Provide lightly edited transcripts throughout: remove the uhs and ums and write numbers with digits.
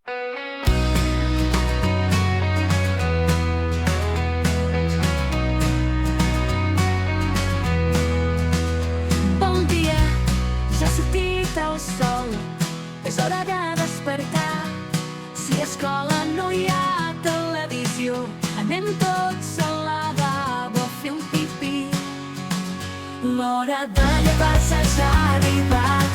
Bon dia, ja ha sortit el sol, és hora de despertar. Si a escola no hi ha televisió, anem tots al lavabo a fer un pipí. L'hora de llevar-se ja ha arribat,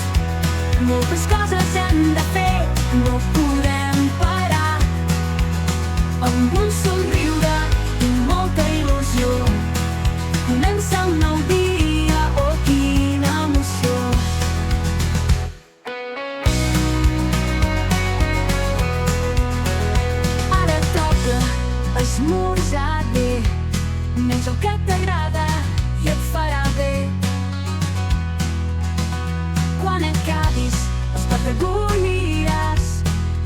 moltes coses hem de fer, no podem parar. Amb un somriure i molta il·lusió comença un nou dia, oh quina emoció. Ara toca esmorzar bé, menja el que t'agrada i et farà bé. Quan acabis els plats recolliràs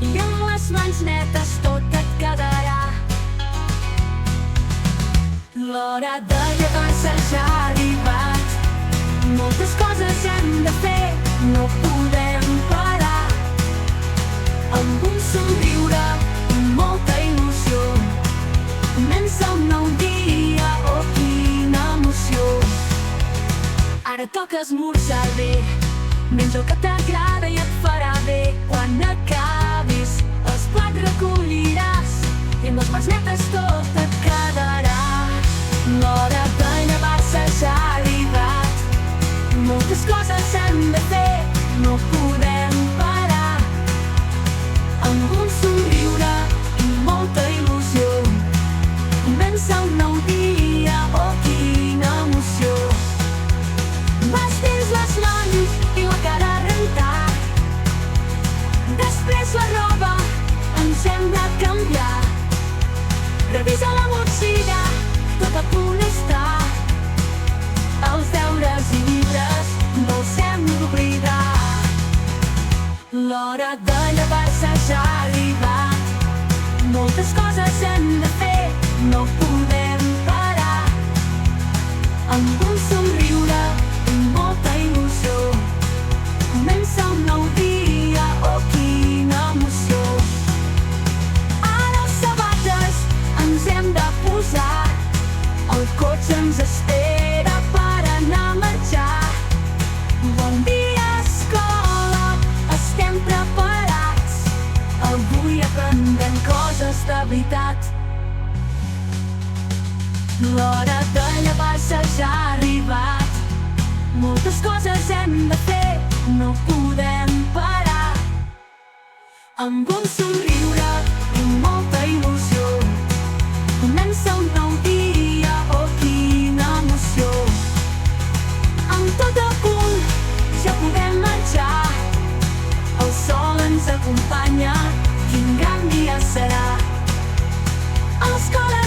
i amb les mans netes tot et quedarà. L'hora de llevar-se ja ha arribat, moltes coses hem de fer, no podem parar. Amb un somriure i molta il·lusió comença un nou dia, oh quina emoció. Ara toca esmorzar bé, menja el que t'agrada i et farà bé. Quan acabis els plats recolliràs i amb les mans netes tot et quedarà. L'hora de llevar-se ja ha arribat, moltes coses hem de fer, no podem parar. Amb un somriure i molta il·lusió comença un nou dia, oh quina emoció. Vesteix les mans i la cara a rentar, després la roba ens hem de canviar. Revisa la motxilla, tot a punt està, els deures i llibres no els hem d'oblidar. L'hora de llevar-se ja ha arribat, moltes coses hem de fer, no podem parar. Amb un somriure i molta il·lusió comença un nou dia, oh quina emoció. Ara les sabates ens hem de posar, el cotxe ens espera per anar a marxar. Bon dia, escola, estem preparats, avui aprendrem coses de veritat. L'hora de llevar-se ja ha arribat, moltes coses hem de fer, no podem parar. Amb un somriure i molta il·lusió comença un nou dia, oh quina emoció. Amb tot a punt ja podem marxar, el sol ens acompanya, quin gran dia serà. A l'escola